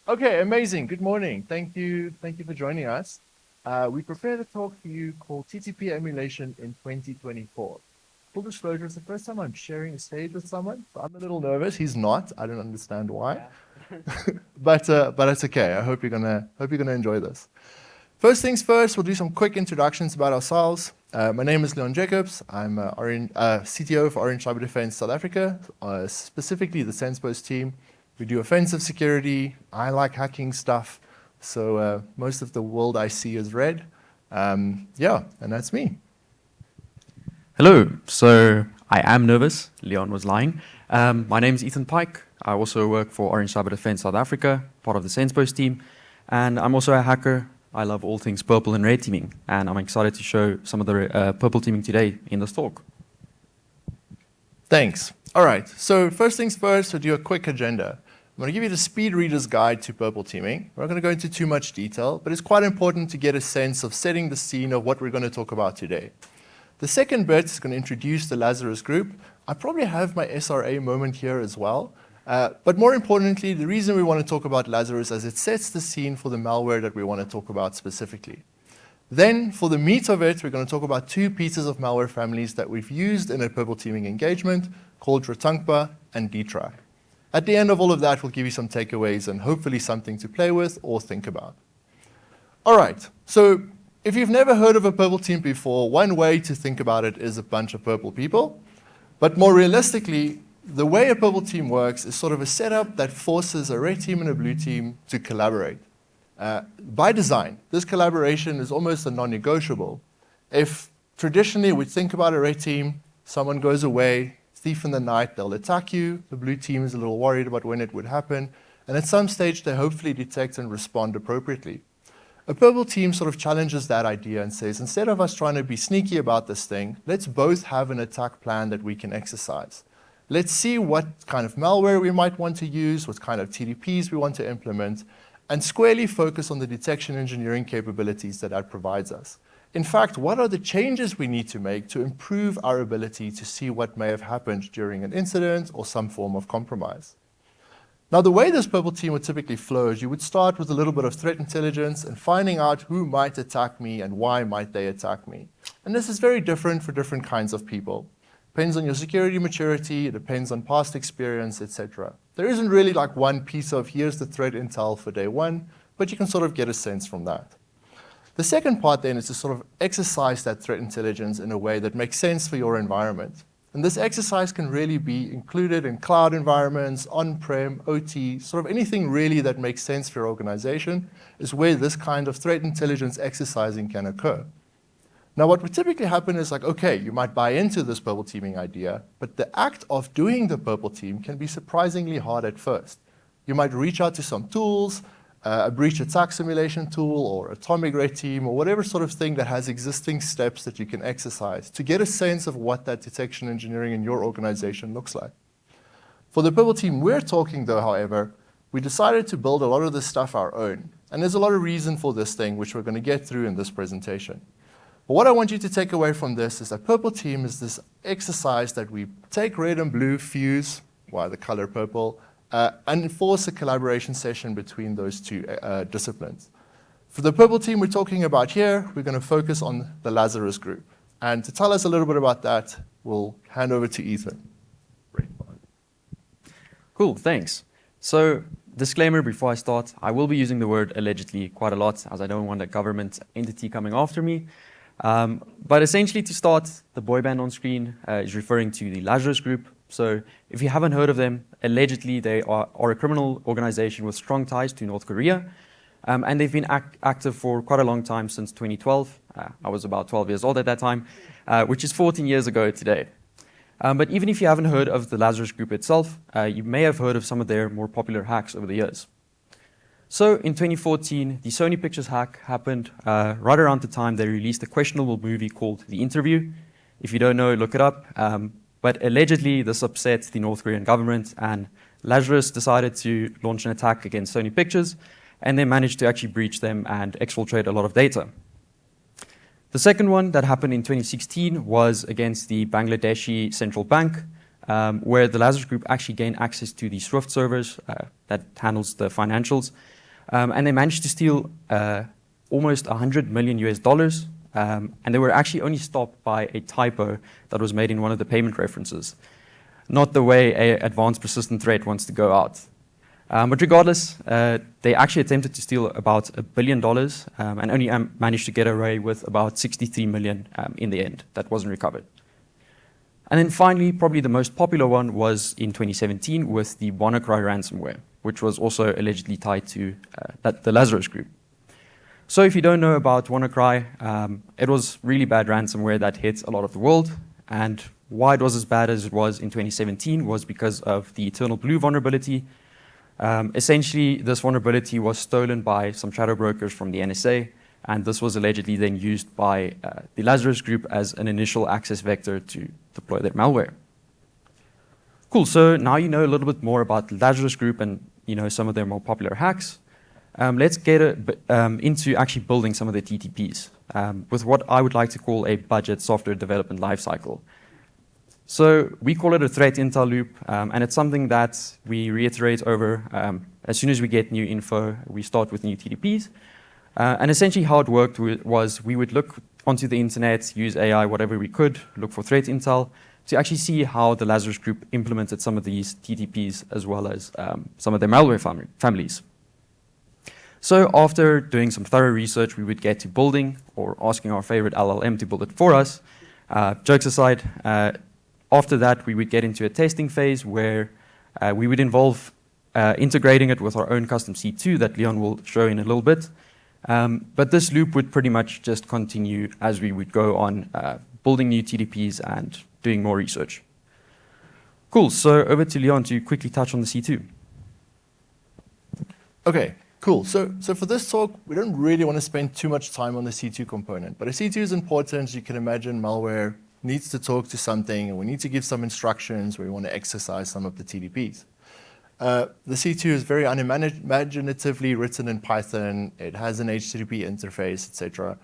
Okay, amazing. Good morning. Thank you. Thank you for joining us. We prepared a talk for you called TTP Emulation in 2024. Full disclosure, it's the first time I'm sharing a stage with someone, so I'm a little nervous. He's not. I don't understand why. But it's okay. I hope you're gonna enjoy this. First things first, we'll do some quick introductions about ourselves. My name is Leon Jacobs. I'm CTO for Orange Cyber Defense South Africa, specifically the SensePost team. We do offensive security. I like hacking stuff, so most of the world I see is red. Yeah, and that's me. Hello, so I am nervous. Leon was lying. My name is Ethan Pike. I also work for Orange Cyber Defense South Africa, part of the SensePost team, and I'm also a hacker. I love all things purple and red teaming, and I'm excited to show some of the purple teaming today in this talk. Thanks. All right, so first things first, we'll do a quick agenda. I'm going to give you the speed reader's guide to purple teaming. We're not going to go into too much detail, but it's quite important to get a sense of setting the scene of what we're going to talk about today. The second bit is going to introduce the Lazarus group. I probably have my SRA moment here as well. But more importantly, the reason we want to talk about Lazarus is it sets the scene for the malware that we want to talk about specifically. Then, for the meat of it, we're going to talk about two pieces of malware families that we've used in a purple teaming engagement called Ratankpa and Dtrack. At the end of all of that, we'll give you some takeaways and hopefully something to play with or think about. All right, so if you've never heard of a purple team before, one way to think about it is a bunch of purple people. But more realistically, the way a purple team works is sort of a setup that forces a red team and a blue team to collaborate. By design, this collaboration is almost a non-negotiable. If traditionally we think about a red team, someone goes away, thief in the night, they'll attack you. The blue team is a little worried about when it would happen. And at some stage, they hopefully detect and respond appropriately. A purple team sort of challenges that idea and says, instead of us trying to be sneaky about this thing, let's both have an attack plan that we can exercise. Let's see what kind of malware we might want to use, what kind of TTPs we want to implement, and squarely focus on the detection engineering capabilities that provides us. In fact, what are the changes we need to make to improve our ability to see what may have happened during an incident or some form of compromise? Now, the way this purple team would typically flow is you would start with a little bit of threat intelligence and finding out who might attack me and why might they attack me. And this is very different for different kinds of people. Depends on your security maturity, it depends on past experience, etc. There isn't really like one piece of here's the threat intel for day one, but you can sort of get a sense from that. The second part then is to sort of exercise that threat intelligence in a way that makes sense for your environment. And this exercise can really be included in cloud environments, on-prem, OT, sort of anything really that makes sense for your organization is where this kind of threat intelligence exercising can occur. Now, what would typically happen is like, okay, you might buy into this purple teaming idea, but the act of doing the purple team can be surprisingly hard at first. You might reach out to some tools, a breach attack simulation tool or atomic red team or whatever sort of thing that has existing steps that you can exercise to get a sense of what that detection engineering in your organization looks like. For the purple team we're talking though, however, we decided to build a lot of this stuff our own. And there's a lot of reason for this thing, which we're going to get through in this presentation. But what I want you to take away from this is that purple team is this exercise that we take red and blue, fuse, the color purple, and enforce a collaboration session between those two disciplines. For the purple team we're talking about here, we're going to focus on the Lazarus group. And to tell us a little bit about that, we'll hand over to Ethan. Cool, thanks. So, disclaimer before I start, I will be using the word allegedly quite a lot as I don't want a government entity coming after me. But essentially to start, the boy band on screen is referring to the Lazarus group. So if you haven't heard of them, allegedly they are a criminal organization with strong ties to North Korea. And they've been active for quite a long time, since 2012. I was about 12 years old at that time, which is 14 years ago today. But even if you haven't heard of the Lazarus group itself, you may have heard of some of their more popular hacks over the years. So in 2014, the Sony Pictures hack happened right around the time they released a questionable movie called The Interview. If you don't know, look it up. But allegedly, this upset the North Korean government, and Lazarus decided to launch an attack against Sony Pictures, and they managed to actually breach them and exfiltrate a lot of data. The second one that happened in 2016 was against the Bangladeshi Central Bank. where the Lazarus group actually gained access to the Swift servers that handles the financials. And they managed to steal almost $100 million US. And they were actually only stopped by a typo that was made in one of the payment references, not the way an advanced persistent threat wants to go out. But regardless, they actually attempted to steal about $1 billion and only managed to get away with about 63 million in the end. That wasn't recovered. And then finally, probably the most popular one was in 2017 with the WannaCry ransomware, which was also allegedly tied to the Lazarus group. So if you don't know about WannaCry, it was really bad ransomware that hit a lot of the world. And why it was as bad as it was in 2017 was because of the Eternal Blue vulnerability. Essentially, this vulnerability was stolen by some shadow brokers from the NSA, and this was allegedly then used by the Lazarus group as an initial access vector to deploy their malware. Cool, so now you know a little bit more about the Lazarus group and some of their more popular hacks. Let's get into actually building some of the TTPs with what I would like to call a budget software development lifecycle. So we call it a threat intel loop, and it's something that we reiterate over as soon as we get new info, we start with new TTPs. And essentially how it worked was we would look onto the internet, use AI, whatever we could, look for threat intel to actually see how the Lazarus group implemented some of these TTPs as well as some of their malware families. So after doing some thorough research, we would get to building or asking our favorite LLM to build it for us. Jokes aside, after that, we would get into a testing phase where we would involve integrating it with our own custom C2 that Leon will show in a little bit. But this loop would pretty much just continue as we would go on building new TTPs and doing more research. Cool, so over to Leon to quickly touch on the C2. Okay, cool. So for this talk, we don't really want to spend too much time on the C2 component, but a C2 is important. As you can imagine, malware needs to talk to something, and we need to give some instructions. We want to exercise some of the TTPs. The C2 is very unimaginatively written in Python. It has an HTTP interface, etc.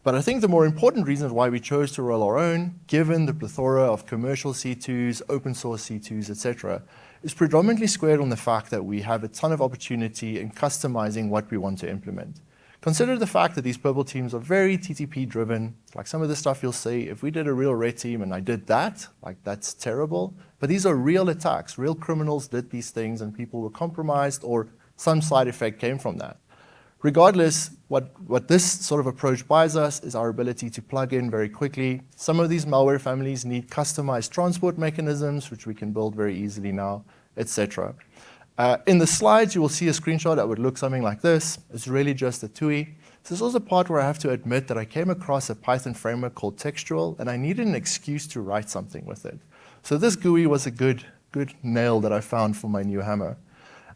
But I think the more important reason why we chose to roll our own, given the plethora of commercial C2s, open source C2s, etc., is predominantly squared on the fact that we have a ton of opportunity in customizing what we want to implement. Consider the fact that these purple teams are very TTP driven. Like some of the stuff you'll see, if we did a real red team and I did that, like that's terrible. But these are real attacks. Real criminals did these things and people were compromised or some side effect came from that. Regardless, what this sort of approach buys us is our ability to plug in very quickly. Some of these malware families need customized transport mechanisms, which we can build very easily now, etc. In the slides, you will see a screenshot that would look something like this. It's really just a TUI. This is also the part where I have to admit that I came across a Python framework called Textual, and I needed an excuse to write something with it. So this GUI was a good nail that I found for my new hammer.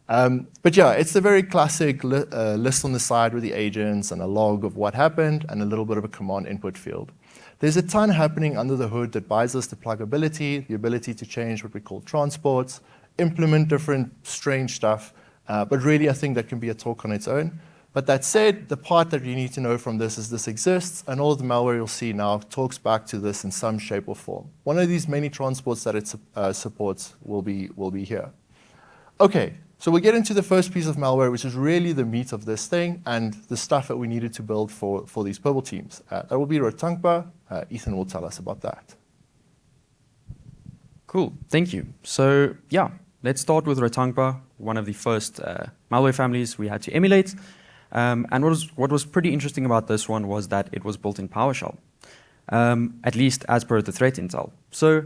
But yeah, it's a very classic list on the side with the agents and a log of what happened and a little bit of a command input field. There's a ton happening under the hood that buys us the pluggability, the ability to change what we call transports, implement different strange stuff, but really I think that can be a talk on its own. But that said, the part that you need to know from this is this exists, and all of the malware you'll see now talks back to this in some shape or form. One of these many transports that it supports will be here. Okay, so we'll get into the first piece of malware, which is really the meat of this thing and the stuff that we needed to build for these purple teams. That will be Ratankpa. Ethan will tell us about that. Cool, thank you. So yeah, let's start with Ratankpa, one of the first malware families we had to emulate. And what was pretty interesting about this one was that it was built in PowerShell, at least as per the threat intel. So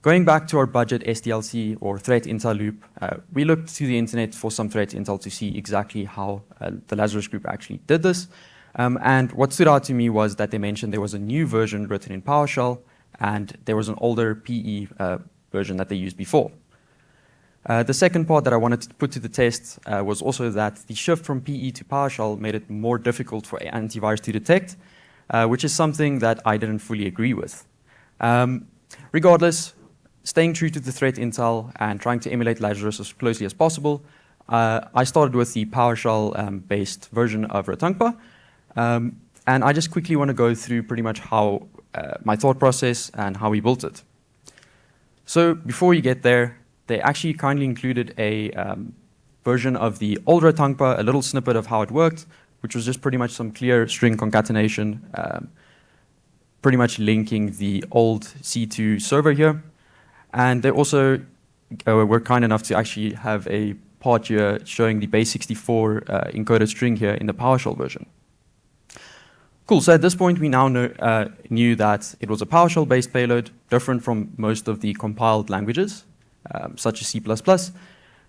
going back to our budget SDLC or threat intel loop, we looked to the internet for some threat intel to see exactly how the Lazarus group actually did this. And what stood out to me was that they mentioned there was a new version written in PowerShell, and there was an older PE version that they used before. The second part that I wanted to put to the test was also that the shift from PE to PowerShell made it more difficult for antivirus to detect, which is something that I didn't fully agree with. Regardless, staying true to the threat intel and trying to emulate Lazarus as closely as possible, I started with the PowerShell-based version of Ratankpa. And I just quickly want to go through pretty much how my thought process and how we built it. So before you get there, they actually kindly included a version of the old Ratankpa, a little snippet of how it worked, which was just pretty much some clear string concatenation, pretty much linking the old C2 server here. And they also were kind enough to actually have a part here showing the base64 encoded string here in the PowerShell version. Cool, so at this point we now knew that it was a PowerShell-based payload, different from most of the compiled languages, such as C++.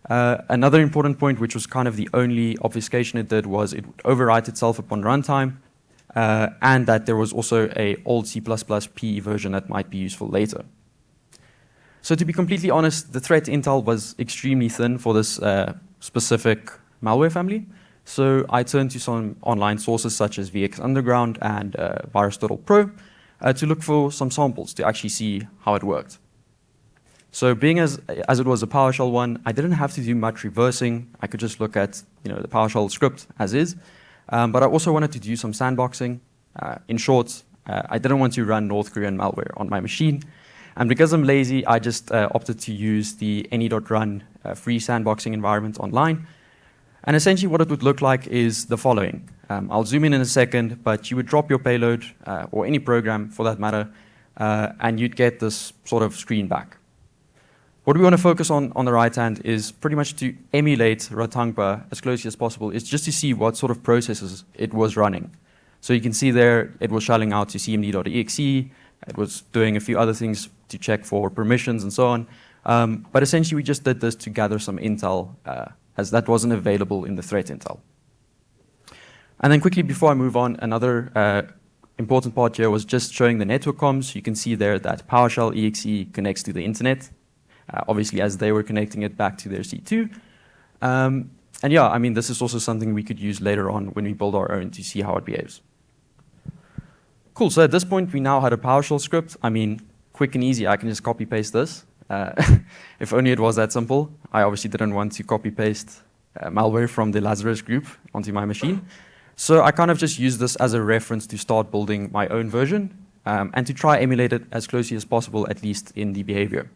Another important point, which was kind of the only obfuscation it did, was it would overwrite itself upon runtime, and that there was also a old C++ PE version that might be useful later. So to be completely honest, the threat intel was extremely thin for this specific malware family. So I turned to some online sources such as VX Underground and VirusTotal Pro to look for some samples to actually see how it worked. So being as it was a PowerShell one, I didn't have to do much reversing. I could just look at the PowerShell script as is. But I also wanted to do some sandboxing. In short, I didn't want to run North Korean malware on my machine. And because I'm lazy, I just opted to use the any.run free sandboxing environment online. And essentially what it would look like is the following. I'll zoom in a second, but you would drop your payload, or any program for that matter, and you'd get this sort of screen back. What we want to focus on the right hand is pretty much to emulate Ratankpa as closely as possible, is just to see what sort of processes it was running. So you can see there it was shelling out to cmd.exe, it was doing a few other things to check for permissions and so on. But essentially we just did this to gather some intel, as that wasn't available in the threat intel. And then quickly before I move on, another important part here was just showing the network comms. You can see there that PowerShell exe connects to the internet, obviously as they were connecting it back to their C2. And yeah, I mean, this is also something we could use later on when we build our own to see how it behaves. Cool, so at this point we now had a PowerShell script. I mean, quick and easy, I can just copy paste this. If only it was that simple. I obviously didn't want to copy paste malware from the Lazarus group onto my machine. So I kind of just used this as a reference to start building my own version and to try emulate it as closely as possible, at least in the behavior.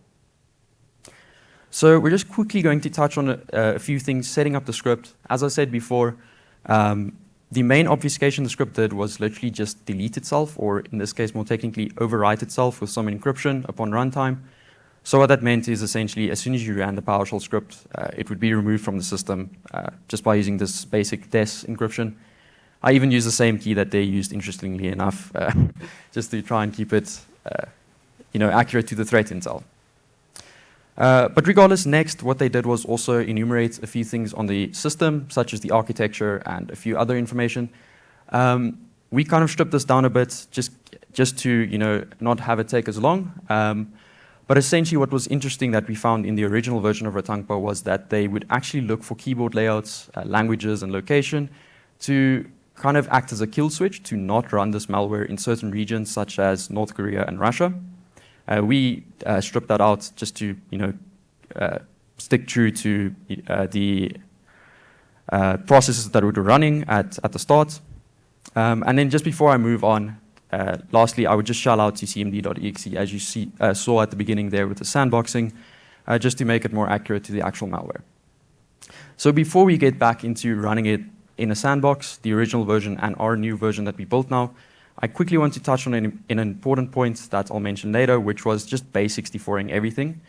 So we're just quickly going to touch on a few things setting up the script. As I said before, the main obfuscation the script did was literally just delete itself, or in this case more technically overwrite itself with some encryption upon runtime. So what that meant is essentially as soon as you ran the PowerShell script, it would be removed from the system just by using this basic DES encryption. I even used the same key that they used, interestingly enough, just to try and keep it accurate to the threat intel. But regardless, next, what they did was also enumerate a few things on the system, such as the architecture and a few other information. We kind of stripped this down a bit just to not have it take as long. But essentially what was interesting that we found in the original version of Ratankpa was that they would actually look for keyboard layouts, languages, and location to kind of act as a kill switch to not run this malware in certain regions such as North Korea and Russia. We stripped that out just to stick true to the processes that we were running at the start. And then just before I move on, lastly, I would just shell out to cmd.exe, as you saw at the beginning there with the sandboxing, just to make it more accurate to the actual malware. So before we get back into running it in a sandbox, the original version and our new version that we built now, I quickly want to touch on an important point that I'll mention later, which was just base64ing everything.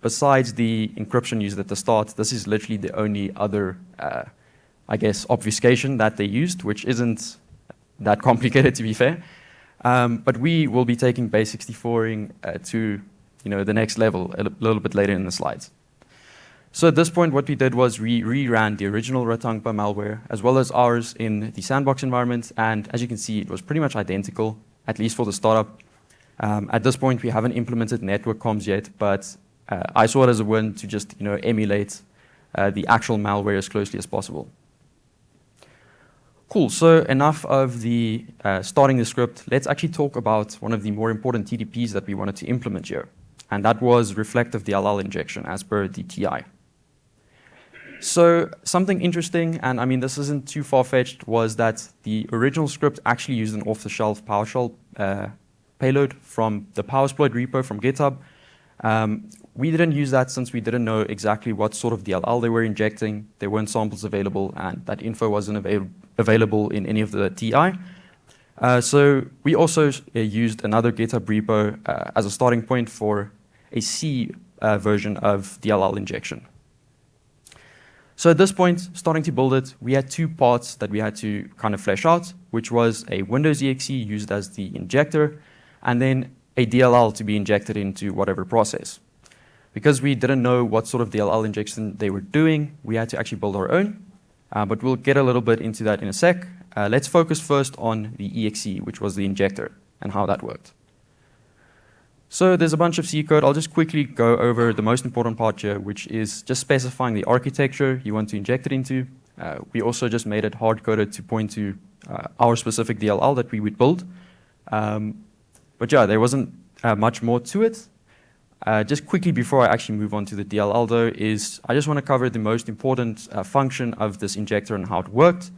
Besides the encryption used at the start, this is literally the only other, obfuscation that they used, which isn't that complicated, to be fair. But we will be taking base64ing to the next level a little bit later in the slides. So at this point, what we did was we reran the original Ratankpa malware as well as ours in the sandbox environment. And as you can see, it was pretty much identical, at least for the startup. At this point, we haven't implemented network comms yet, but I saw it as a win to just emulate the actual malware as closely as possible. Cool, so enough of the starting the script. Let's actually talk about one of the more important TTPs that we wanted to implement here. And that was reflective DLL injection as per the TI. So something interesting, and I mean this isn't too far-fetched, was that the original script actually used an off-the-shelf PowerShell payload from the PowerSploit repo from GitHub. We didn't use that since we didn't know exactly what sort of DLL they were injecting. There weren't samples available, and that info wasn't available in any of the TI. So we also used another GitHub repo as a starting point for a C version of DLL injection. So at this point, starting to build it, we had two parts that we had to kind of flesh out, which was a Windows exe used as the injector, and then a DLL to be injected into whatever process. Because we didn't know what sort of DLL injection they were doing, we had to actually build our own, but we'll get a little bit into that in a sec. Let's focus first on the exe, which was the injector, and how that worked. So there's a bunch of C code. I'll just quickly go over the most important part here, which is just specifying the architecture you want to inject it into. We also just made it hard-coded to point to our specific DLL that we would build. But yeah, there wasn't much more to it. Just quickly before I actually move on to the DLL though, is I just want to cover the most important function of this injector and how it worked.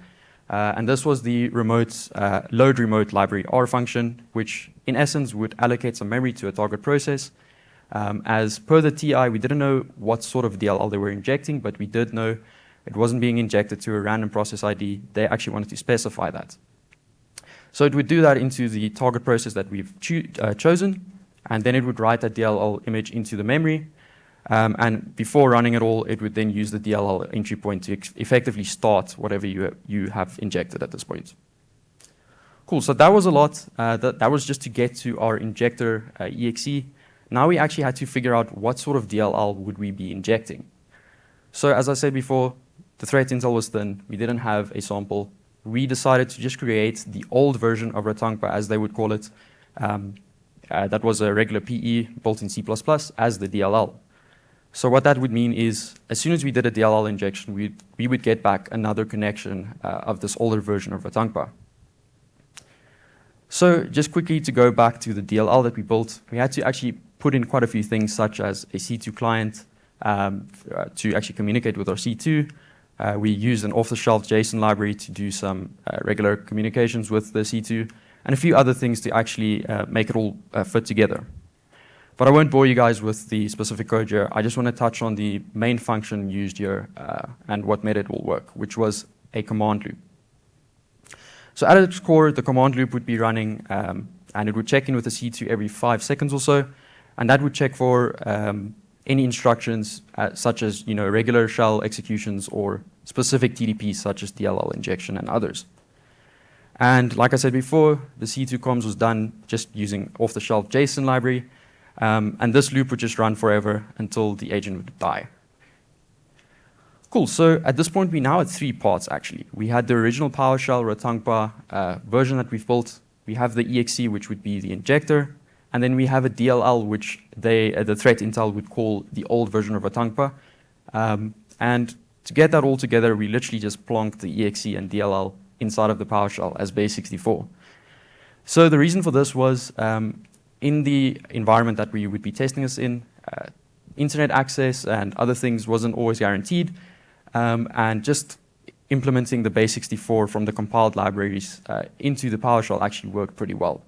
And this was the load remote library R function, which in essence would allocate some memory to a target process. As per the TI, we didn't know what sort of DLL they were injecting, but we did know it wasn't being injected to a random process ID. They actually wanted to specify that. So it would do that into the target process that we've chosen, and then it would write that DLL image into the memory. And before running it all, it would then use the DLL entry point to effectively start whatever you have injected at this point. Cool, so that was a lot. That was just to get to our injector exe. Now we actually had to figure out what sort of DLL would we be injecting. So as I said before, the threat intel was thin. We didn't have a sample. We decided to just create the old version of Ratankpa, as they would call it. That was a regular PE built in C++ as the DLL. So what that would mean is, as soon as we did a DLL injection, we would get back another connection of this older version of Ratankpa. So just quickly to go back to the DLL that we built, we had to actually put in quite a few things, such as a C2 client to actually communicate with our C2. We used an off-the-shelf JSON library to do some regular communications with the C2, and a few other things to actually make it all fit together. But I won't bore you guys with the specific code here. I just want to touch on the main function used here and what made it all work, which was a command loop. So at its core, the command loop would be running, and it would check in with the C2 every 5 seconds or so, and that would check for any instructions such as regular shell executions or specific TTPs such as DLL injection and others. And like I said before, the C2 comms was done just using off-the-shelf JSON library. And this loop would just run forever until the agent would die. Cool, so at this point we now had 3 parts actually. We had the original PowerShell Ratankpa version that we've built. We have the exe, which would be the injector. And then we have a DLL, which the threat intel would call the old version of Ratankpa. And to get that all together, we literally just plonked the exe and DLL inside of the PowerShell as base64. So the reason for this was in the environment that we would be testing this in, internet access and other things wasn't always guaranteed, and just implementing the base64 from the compiled libraries into the PowerShell actually worked pretty well.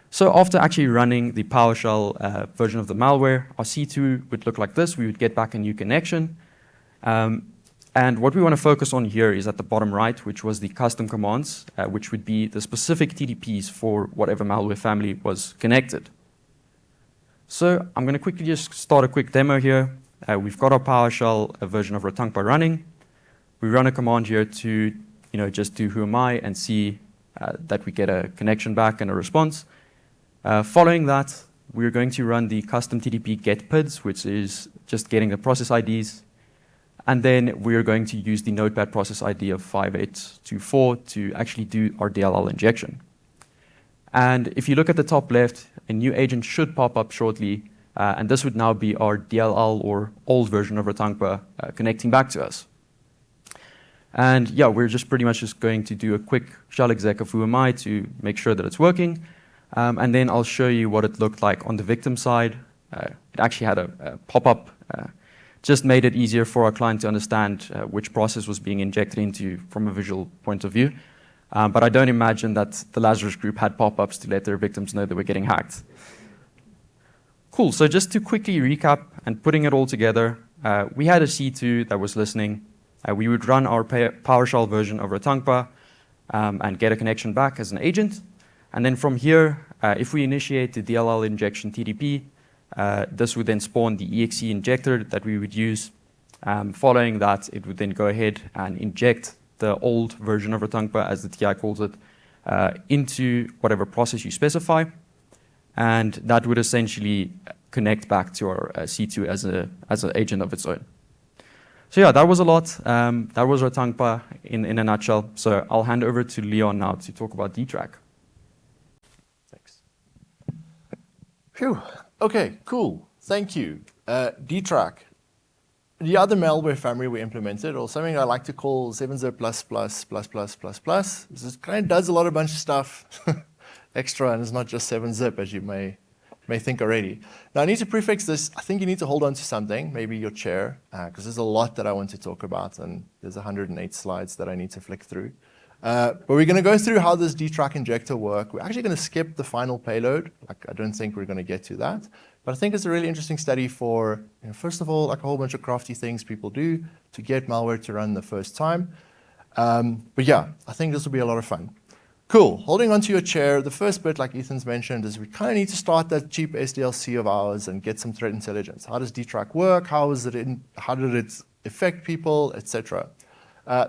So after actually running the PowerShell version of the malware, our C2 would look like this. We would get back a new connection. And what we want to focus on here is at the bottom right, which was the custom commands, which would be the specific TTPs for whatever malware family was connected. So I'm going to quickly just start a quick demo here. We've got our PowerShell version of Ratankpa running. We run a command here to just do who am I and see that we get a connection back and a response. Following that, we're going to run the custom TTP get PIDs, which is just getting the process IDs. And then we're going to use the notepad process ID of 5824 to actually do our DLL injection. And if you look at the top left, a new agent should pop up shortly. And this would now be our DLL or old version of Ratankpa connecting back to us. And yeah, we're just pretty much just going to do a quick shell exec of who am I to make sure that it's working. And then I'll show you what it looked like on the victim side. It actually had a pop-up. Just made it easier for our client to understand which process was being injected into from a visual point of view. But I don't imagine that the Lazarus group had pop-ups to let their victims know they were getting hacked. Cool. So just to quickly recap and putting it all together, we had a C2 that was listening. We would run our PowerShell version of Ratankpa and get a connection back as an agent. And then from here, if we initiate the DLL injection TTP, this would then spawn the exe injector that we would use. Following that, it would then go ahead and inject the old version of Ratankpa, as the TI calls it, into whatever process you specify. And that would essentially connect back to our C2 as an agent of its own. So yeah, that was a lot. That was Ratankpa in a nutshell. So I'll hand over to Leon now to talk about Dtrack. Thanks. Phew. Okay, cool. Thank you. Dtrack. The other malware family we implemented, or something I like to call 7zip++++++. This kind of does a bunch of stuff extra, and it's not just 7zip, as you may think already. Now, I need to prefix this. I think you need to hold on to something, maybe your chair, because there's a lot that I want to talk about, and there's 108 slides that I need to flick through. But we're going to go through how this Dtrack injector works. We're actually going to skip the final payload. I don't think we're going to get to that. But I think it's a really interesting study for, first of all, a whole bunch of crafty things people do to get malware to run the first time. But yeah, I think this will be a lot of fun. Cool. Holding onto your chair, the first bit, like Ethan's mentioned, is we kind of need to start that cheap SDLC of ours and get some threat intelligence. How does Dtrack work? How did it affect people, etc.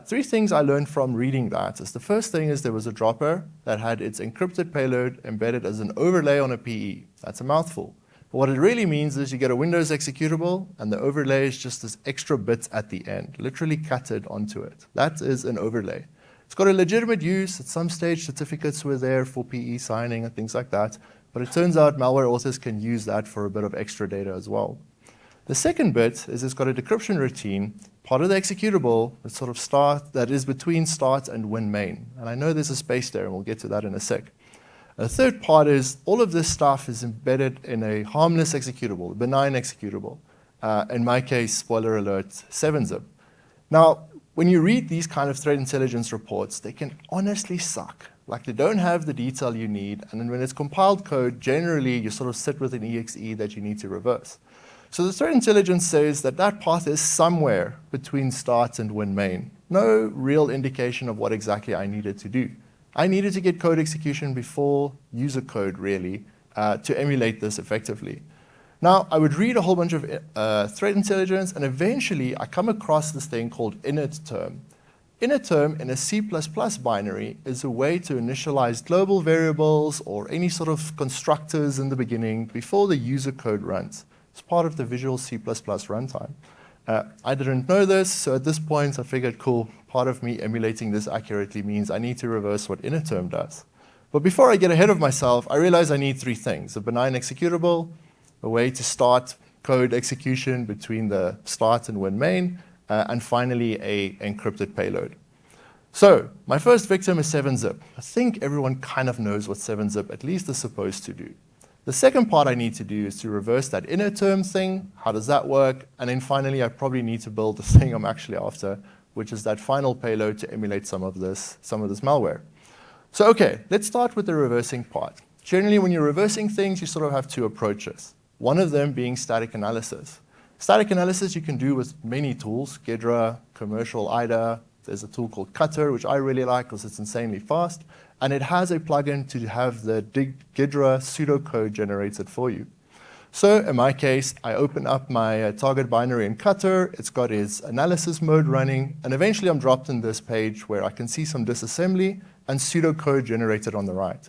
3 things I learned from reading that is the first thing is there was a dropper that had its encrypted payload embedded as an overlay on a PE. That's a mouthful. But what it really means is you get a Windows executable, and the overlay is just this extra bit at the end, literally cutted onto it. That is an overlay. It's got a legitimate use. At some stage, certificates were there for PE signing and things like that. But it turns out malware authors can use that for a bit of extra data as well. The second bit is it's got a decryption routine, part of the executable that is between start and win main. And I know there's a space there, and we'll get to that in a sec. The third part is all of this stuff is embedded in a harmless executable, a benign executable. In my case, spoiler alert, 7zip. Now, when you read these kind of threat intelligence reports, they can honestly suck. Like, they don't have the detail you need, and then when it's compiled code, generally you sit with an exe that you need to reverse. So the threat intelligence says that that path is somewhere between start and win main. No real indication of what exactly I needed to do. I needed to get code execution before user code, really, to emulate this effectively. Now, I would read a whole bunch of threat intelligence, and eventually I come across this thing called init term. Init term in a C++ binary is a way to initialize global variables or any sort of constructors in the beginning before the user code runs. It's part of the Visual C++ runtime. I didn't know this, so at this point I figured, cool, part of me emulating this accurately means I need to reverse what init term does. But before I get ahead of myself, I realize I need 3 things: a benign executable, a way to start code execution between the start and win main, and finally a encrypted payload. So my first victim is 7zip. I think everyone kind of knows what 7zip at least is supposed to do. The second part I need to do is to reverse that inner term thing. How does that work? And then finally, I probably need to build the thing I'm actually after, which is that final payload to emulate some of this malware. So okay, let's start with the reversing part. Generally, when you're reversing things, you have 2 approaches. One of them being static analysis. Static analysis you can do with many tools, Ghidra, commercial IDA. There's a tool called Cutter, which I really like because it's insanely fast. And it has a plugin to have the Ghidra pseudocode generated for you. So in my case, I open up my target binary in Cutter. It's got its analysis mode running. And eventually, I'm dropped in this page where I can see some disassembly and pseudocode generated on the right.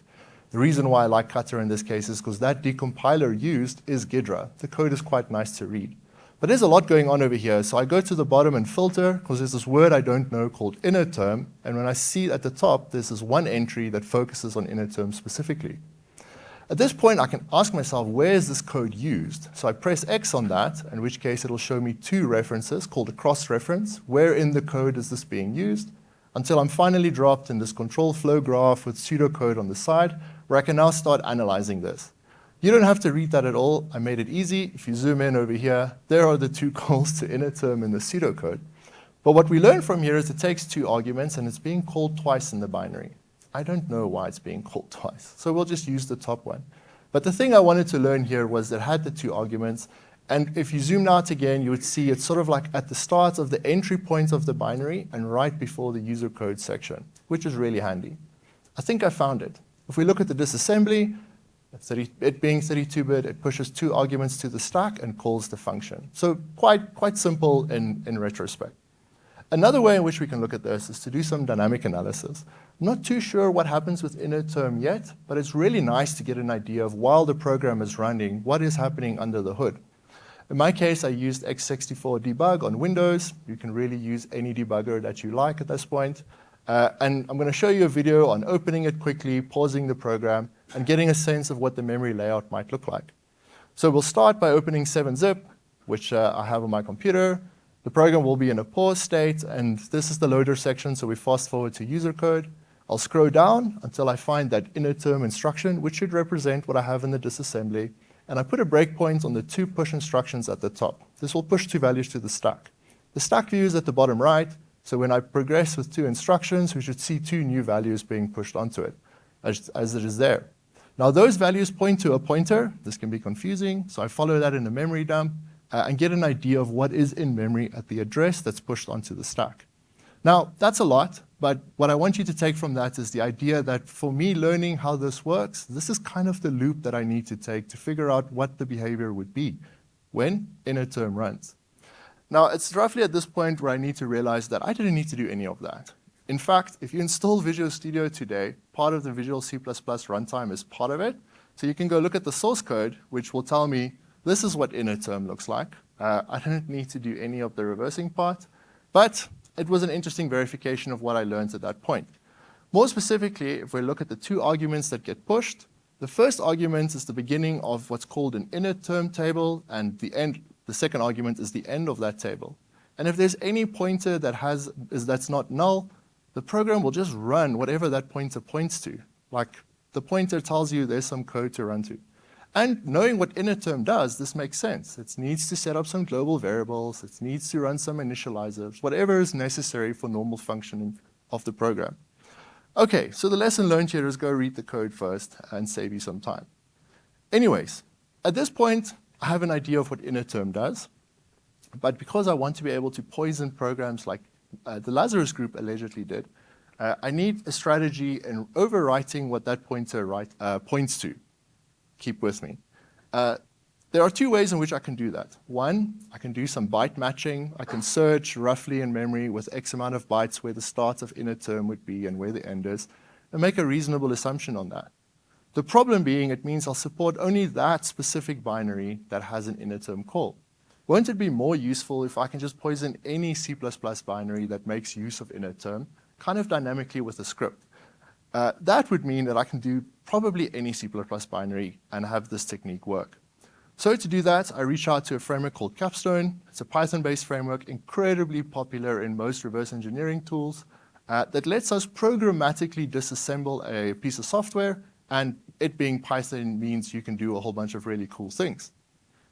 The reason why I like Cutter in this case is because that decompiler used is Ghidra. The code is quite nice to read. But there's a lot going on over here. So I go to the bottom and filter, because there's this word I don't know called inner term. And when I see at the top, there's this one entry that focuses on inner term specifically. At this point, I can ask myself, where is this code used? So I press X on that, in which case it'll show me 2 references called a cross-reference. Where in the code is this being used? Until I'm finally dropped in this control flow graph with pseudocode on the side, where I can now start analyzing this. You don't have to read that at all. I made it easy. If you zoom in over here, there are the 2 calls to inner term in the pseudocode. But what we learn from here is it takes 2 arguments, and it's being called twice in the binary. I don't know why it's being called twice, so we'll just use the top one. But the thing I wanted to learn here was that it had the two arguments. And if you zoomed out again, you would see it's sort of like at the start of the entry point of the binary and right before the user code section, which is really handy. I think I found it. If we look at the disassembly, it being 32-bit, it pushes two arguments to the stack and calls the function. So quite simple in retrospect. Another way in which we can look at this is to do some dynamic analysis. I'm not too sure what happens with inner term yet, but it's really nice to get an idea of while the program is running, what is happening under the hood. In my case, I used x64 debug on Windows. You can really use any debugger that you like at this point. And I'm going to show you a video on opening it quickly, pausing the program, and getting a sense of what the memory layout might look like. So we'll start by opening 7-zip, which I have on my computer. The program will be in a pause state, and this is the loader section, so we fast forward to user code. I'll scroll down until I find that inner term instruction, which should represent what I have in the disassembly, and I put a breakpoint on the two push instructions at the top. This will push two values to the stack. The stack view is at the bottom right, so when I progress with two instructions, we should see two new values being pushed onto it, as it is there. Now those values point to a pointer. This can be confusing, so I follow that in the memory dump, and get an idea of what is in memory at the address that's pushed onto the stack. Now, that's a lot, but what I want you to take from that is the idea that for me learning how this works, this is kind of the loop that I need to take to figure out what the behavior would be when inner term runs. Now, it's roughly at this point where I need to realize that I didn't need to do any of that. In fact, if you install Visual Studio today, part of the Visual C++ runtime is part of it. So you can go look at the source code, which will tell me this is what inner term looks like. I didn't need to do any of the reversing part, but it was an interesting verification of what I learned at that point. More specifically, if we look at the two arguments that get pushed, the first argument is the beginning of what's called an inner term table, and the second argument is the end of that table. And if there's any pointer that's not null, the program will just run whatever that pointer points to. Like the pointer tells you there's some code to run to. And knowing what inner term does, this makes sense. It needs to set up some global variables. It needs to run some initializers, whatever is necessary for normal functioning of the program. OK, so the lesson learned here is go read the code first and save you some time. Anyways, at this point, I have an idea of what inner term does. But because I want to be able to poison programs like the Lazarus group allegedly did, I need a strategy in overwriting what that pointer points to. Keep with me. There are two ways in which I can do that. One, I can do some byte matching. I can search roughly in memory with X amount of bytes where the start of inner term would be and where the end is, and make a reasonable assumption on that. The problem being it means I'll support only that specific binary that has an inner term call. Won't it be more useful if I can just poison any C++ binary that makes use of inner term, kind of dynamically with a script? That would mean that I can do probably any C++ binary and have this technique work. So to do that, I reach out to a framework called Capstone. It's a Python-based framework, incredibly popular in most reverse engineering tools, that lets us programmatically disassemble a piece of software, and it being Python means you can do a whole bunch of really cool things.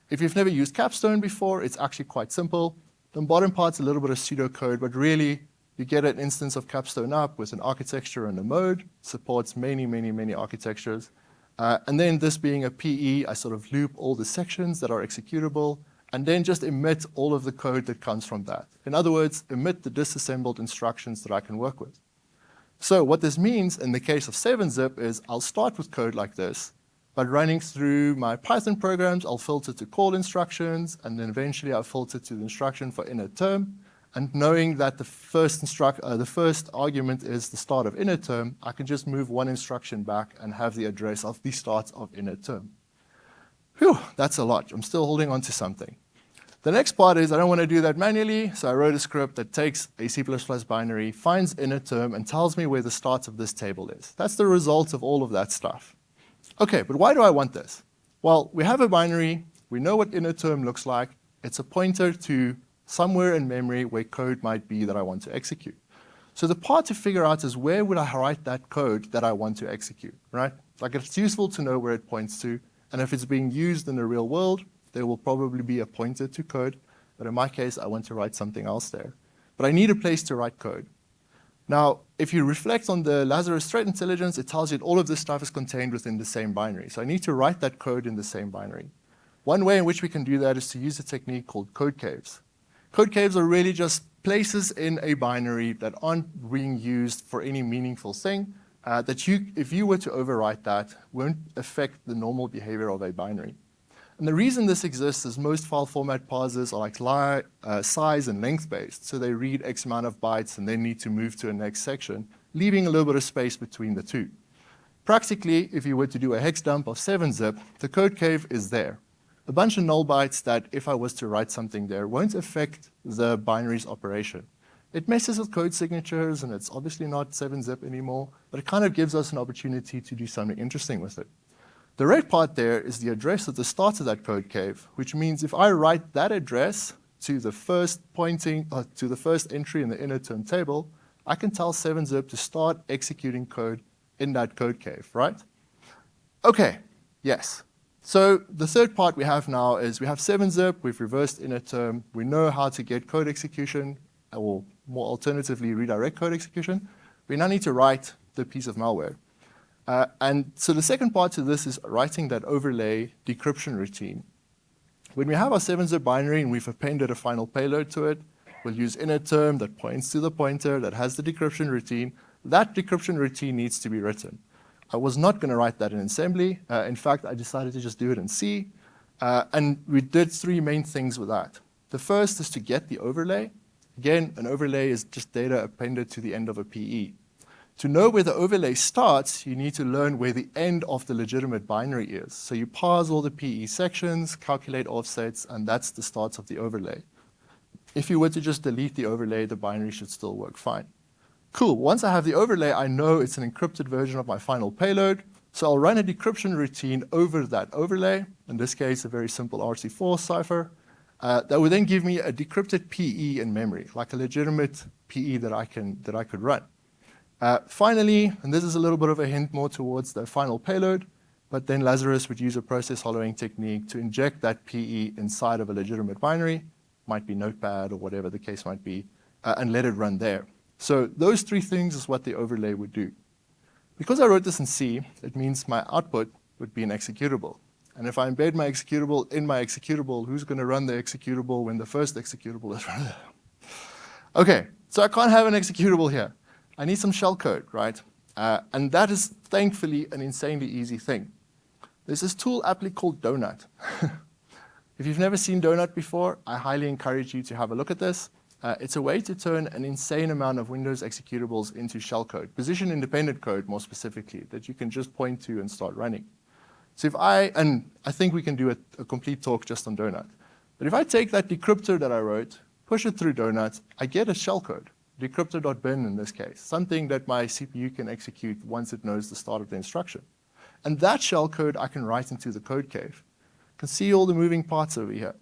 If you've never used Capstone before, it's actually quite simple. The bottom part's a little bit of pseudocode, but really, you get an instance of Capstone up with an architecture and a mode, supports many, many, many architectures. And then this being a PE, I sort of loop all the sections that are executable, and then just emit all of the code that comes from that. In other words, emit the disassembled instructions that I can work with. So what this means in the case of 7-zip is I'll start with code like this, but running through my Python programs, I'll filter to call instructions, and then eventually I'll filter to the instruction for inner term. And knowing that the first argument is the start of inner term, I can just move one instruction back and have the address of the start of inner term. Whew, that's a lot. I'm still holding on to something. The next part is I don't want to do that manually, so I wrote a script that takes a C++ binary, finds inner term, and tells me where the start of this table is. That's the result of all of that stuff. OK, but why do I want this? Well, we have a binary. We know what inner term looks like. It's a pointer to somewhere in memory where code might be that I want to execute. So the part to figure out is where would I write that code that I want to execute, right? Like it's useful to know where it points to, and if it's being used in the real world, there will probably be a pointer to code, but in my case, I want to write something else there. But I need a place to write code. Now, if you reflect on the Lazarus threat intelligence, it tells you that all of this stuff is contained within the same binary. So I need to write that code in the same binary. One way in which we can do that is to use a technique called code caves. Code caves are really just places in a binary that aren't being used for any meaningful thing, that if you were to overwrite that, won't affect the normal behavior of a binary. And the reason this exists is most file format parsers are like size and length based. So they read X amount of bytes and then need to move to a next section, leaving a little bit of space between the two. Practically, if you were to do a hex dump of 7-zip, the code cave is there. A bunch of null bytes that, if I was to write something there, won't affect the binary's operation. It messes with code signatures, and it's obviously not 7-zip anymore, but it kind of gives us an opportunity to do something interesting with it. The red part there is the address at the start of that code cave, which means if I write that address to the first to the first entry in the inner term table, I can tell 7-zip to start executing code in that code cave, right? Okay, yes. So the third part we have now is we have 7-zip, we've reversed inner term, we know how to get code execution, or more alternatively, redirect code execution. We now need to write the piece of malware. And so the second part to this is writing that overlay decryption routine. When we have our 7-zip binary and we've appended a final payload to it, we'll use inner term that points to the pointer that has the decryption routine. That decryption routine needs to be written. I was not going to write that in assembly. In fact, I decided to just do it in C. And we did three main things with that. The first is to get the overlay. Again, an overlay is just data appended to the end of a PE. To know where the overlay starts, you need to learn where the end of the legitimate binary is. So you parse all the PE sections, calculate offsets, and that's the start of the overlay. If you were to just delete the overlay, the binary should still work fine. Cool, once I have the overlay, I know it's an encrypted version of my final payload. So I'll run a decryption routine over that overlay, in this case, a very simple RC4 cipher, that would then give me a decrypted PE in memory, like a legitimate PE that I could run. Finally, and this is a little bit of a hint more towards the final payload, but then Lazarus would use a process hollowing technique to inject that PE inside of a legitimate binary, might be Notepad or whatever the case might be, and let it run there. So those three things is what the overlay would do. Because I wrote this in C, it means my output would be an executable. And if I embed my executable in my executable, who's going to run the executable when the first executable is run? Okay, so I can't have an executable here. I need some shell code, right? And that is thankfully an insanely easy thing. There's this tool apply called Donut. If you've never seen Donut before, I highly encourage you to have a look at this. It's a way to turn an insane amount of Windows executables into shell code, position-independent code more specifically, that you can just point to and start running. So and I think we can do a complete talk just on Donut. But if I take that decryptor that I wrote, push it through Donut, I get a shell code. Decryptor.bin in this case, something that my CPU can execute once it knows the start of the instruction. And that shell code I can write into the code cave. You can see all the moving parts over here.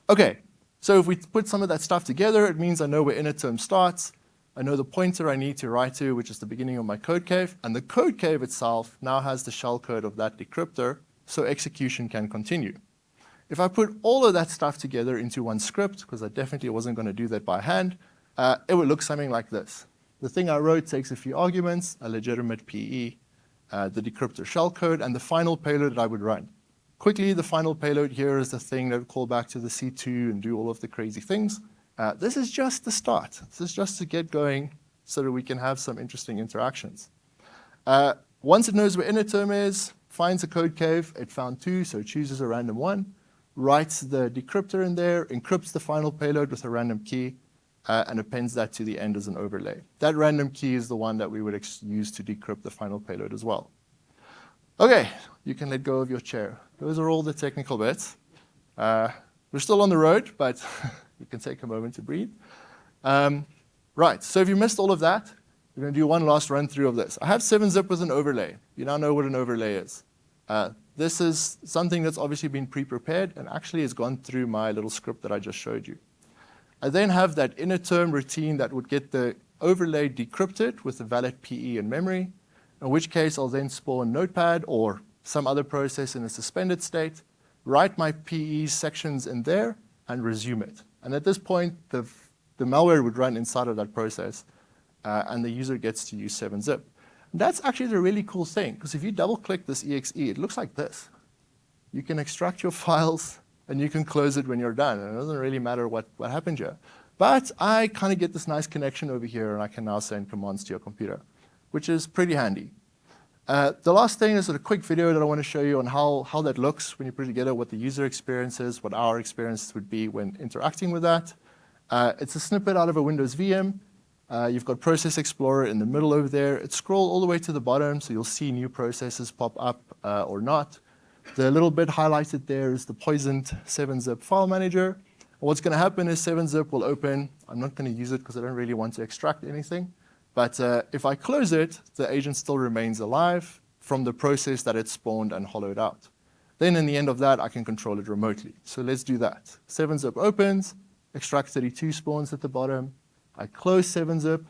Okay, so if we put some of that stuff together, it means I know where inner term starts, I know the pointer I need to write to, which is the beginning of my code cave, and the code cave itself now has the shell code of that decryptor, so execution can continue. If I put all of that stuff together into one script, because I definitely wasn't going to do that by hand, it would look something like this. The thing I wrote takes a few arguments, a legitimate PE, the decryptor shell code, and the final payload that I would run. Quickly, the final payload here is the thing that would call back to the C2 and do all of the crazy things. This is just the start. This is just to get going so that we can have some interesting interactions. Once it knows where inner term is, finds a code cave, it found 2, so it chooses a random 1, writes the decryptor in there, encrypts the final payload with a random key, and appends that to the end as an overlay. That random key is the one that we would use to decrypt the final payload as well. Okay, you can let go of your chair. Those are all the technical bits. We're still on the road, but you can take a moment to breathe. Right, so if you missed all of that, we're going to do one last run through of this. I have 7-zip with an overlay. You now know what an overlay is. This is something that's obviously been pre-prepared and actually has gone through my little script that I just showed you. I then have that inner term routine that would get the overlay decrypted with a valid PE in memory, in which case I'll then spawn Notepad or some other process in a suspended state, write my PE sections in there, and resume it. And at this point, the malware would run inside of that process and the user gets to use 7-zip. That's actually the really cool thing, because if you double-click this exe, it looks like this. You can extract your files, and you can close it when you're done. And it doesn't really matter what happened here. But I kind of get this nice connection over here, and I can now send commands to your computer, which is pretty handy. The last thing is a quick video that I want to show you on how that looks when you put it together, what the user experience is, what our experience would be when interacting with that. It's a snippet out of a Windows VM. You've got Process Explorer in the middle over there. It scrolls all the way to the bottom, so you'll see new processes pop up or not. The little bit highlighted there is the poisoned 7-zip file manager. What's going to happen is 7-zip will open. I'm not going to use it because I don't really want to extract anything. But if I close it, the agent still remains alive from the process that it spawned and hollowed out. Then in the end of that, I can control it remotely. So let's do that. 7-zip opens, extract 32 spawns at the bottom. I close 7-zip.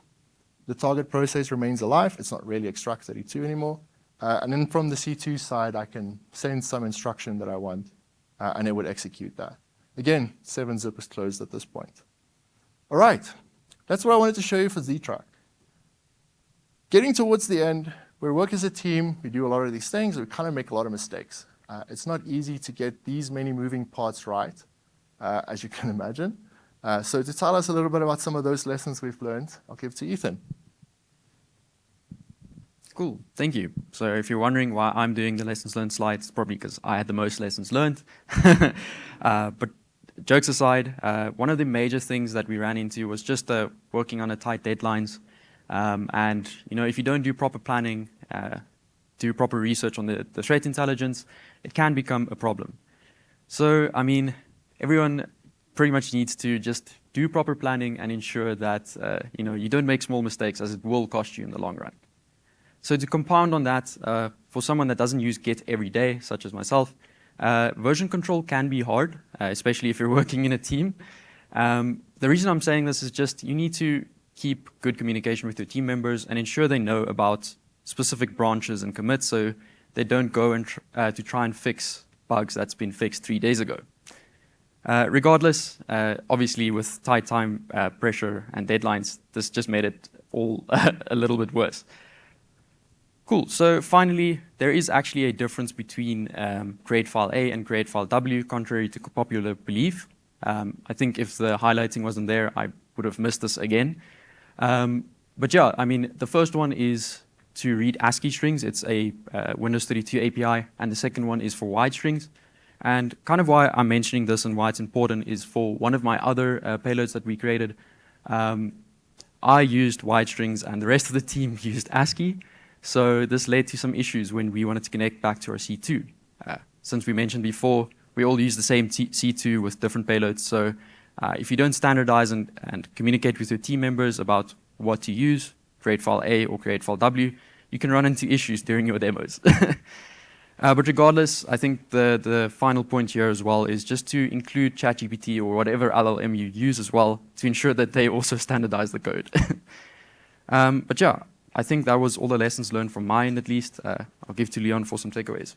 The target process remains alive. It's not really extract 32 anymore. And then from the C2 side, I can send some instruction that I want, and it would execute that. Again, 7-zip is closed at this point. All right, that's what I wanted to show you for Dtrack. Getting towards the end, we work as a team, we do a lot of these things, we kind of make a lot of mistakes. It's not easy to get these many moving parts right, as you can imagine. So to tell us a little bit about some of those lessons we've learned, I'll give to Ethan. Cool, thank you. So if you're wondering why I'm doing the lessons learned slides, it's probably because I had the most lessons learned. But jokes aside, one of the major things that we ran into was just working on tight deadlines. And if you don't do proper planning, do proper research on the threat intelligence, it can become a problem. So, I mean, everyone pretty much needs to just do proper planning and ensure that you don't make small mistakes, as it will cost you in the long run. So to compound on that, for someone that doesn't use Git every day, such as myself, version control can be hard, especially if you're working in a team. The reason I'm saying this is just you need to keep good communication with your team members and ensure they know about specific branches and commits so they don't go and to try and fix bugs that's been fixed 3 days ago. Regardless, obviously with tight time pressure and deadlines, this just made it all a little bit worse. Cool, so finally, there is actually a difference between create file A and create file W, contrary to popular belief. I think if the highlighting wasn't there, I would have missed this again. But yeah, I mean, the first one is to read ASCII strings. It's a Windows 32 API, and the second one is for wide strings. And kind of why I'm mentioning this and why it's important is for one of my other payloads that we created, I used wide strings and the rest of the team used ASCII. So this led to some issues when we wanted to connect back to our C2. Since we mentioned before, we all use the same C2 with different payloads. So if you don't standardize and communicate with your team members about what to use, create file A or create file W, you can run into issues during your demos. But regardless, I think the final point here as well is just to include ChatGPT or whatever LLM you use as well to ensure that they also standardize the code. But yeah, I think that was all the lessons learned from my end at least. I'll give to Leon for some takeaways.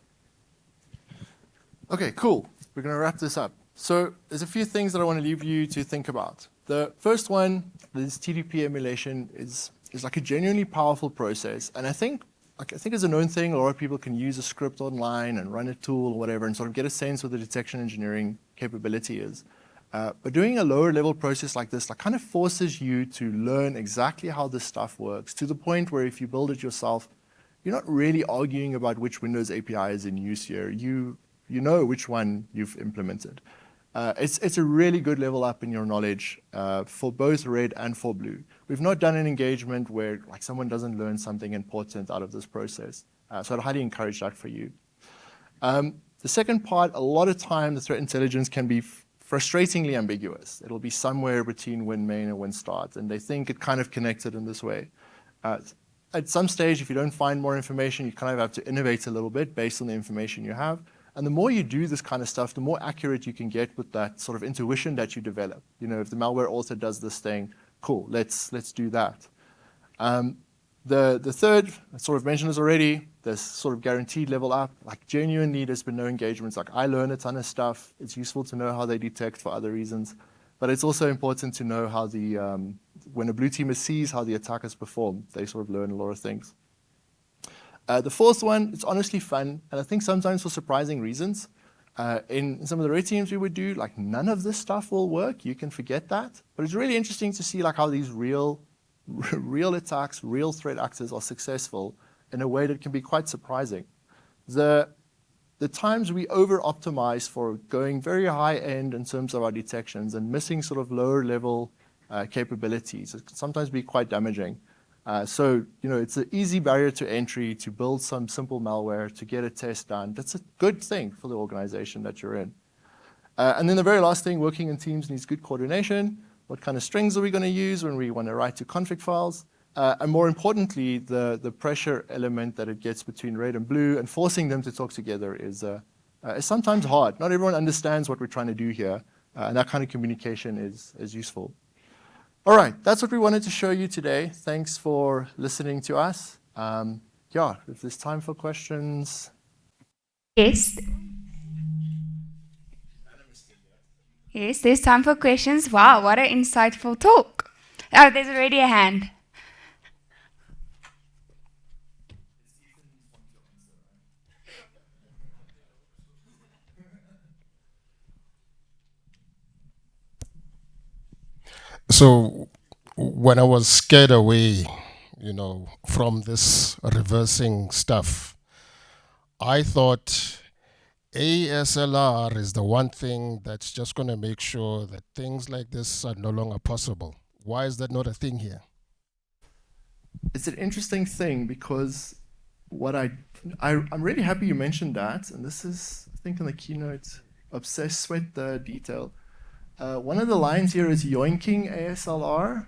Okay, cool. We're going to wrap this up. So there's a few things that I want to leave you to think about. The first one, this TTP emulation, is like a genuinely powerful process. And I think it's a known thing. A lot of people can use a script online and run a tool or whatever and sort of get a sense of what the detection engineering capability is. But doing a lower level process like this kind of forces you to learn exactly how this stuff works to the point where if you build it yourself, you're not really arguing about which Windows API is in use here. You know which one you've implemented. It's a really good level up in your knowledge for both red and for blue. We've not done an engagement where someone doesn't learn something important out of this process. So I'd highly encourage that for you. The second part, a lot of time the threat intelligence can be frustratingly ambiguous. It'll be somewhere between when main and when start, and they think it kind of connected in this way. At some stage, if you don't find more information, you kind of have to innovate a little bit based on the information you have. And the more you do this kind of stuff, the more accurate you can get with that sort of intuition that you develop. If the malware author does this thing, cool, let's do that. The third, I sort of mentioned this already, this sort of guaranteed level up. Genuinely, there's been no engagements. I learn a ton of stuff. It's useful to know how they detect for other reasons. But it's also important to know how the when a blue teamer sees how the attackers perform, they sort of learn a lot of things. The fourth one, it's honestly fun, and I think sometimes for surprising reasons. In some of the red teams we would do, like none of this stuff will work. You can forget that. But it's really interesting to see like how these real attacks, real threat actors are successful in a way that can be quite surprising. The times we over-optimize for going very high-end in terms of our detections and missing sort of lower-level capabilities, it can sometimes be quite damaging. So, it's an easy barrier to entry to build some simple malware, to get a test done. That's a good thing for the organization that you're in. And then the very last thing, working in teams needs good coordination. What kind of strings are we going to use when we want to write to config files? And more importantly, the pressure element that it gets between red and blue and forcing them to talk together is sometimes hard. Not everyone understands what we're trying to do here, and that kind of communication is useful. All right, that's what we wanted to show you today. Thanks for listening to us. If there's time for questions. Yes. Yes, there's time for questions. Wow, what an insightful talk. Oh, there's already a hand. So when I was scared away, from this reversing stuff, I thought ASLR is the one thing that's just going to make sure that things like this are no longer possible. Why is that not a thing here? It's an interesting thing because I'm really happy you mentioned that, and this is, I think in the keynote, obsess, sweat the detail. One of the lines here is yoinking ASLR.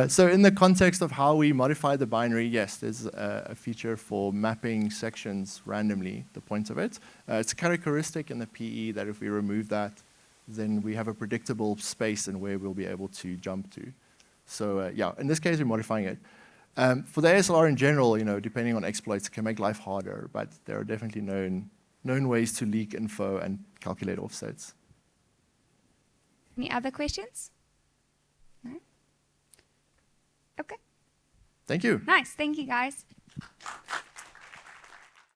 So in the context of how we modify the binary, yes, there's a feature for mapping sections randomly, the point of it. It's a characteristic in the PE that if we remove that, then we have a predictable space in where we'll be able to jump to. So in this case, we're modifying it. For the ASLR in general, depending on exploits, it can make life harder, but there are definitely known ways to leak info and calculate offsets. Any other questions? No? Okay. Thank you. Nice. Thank you, guys.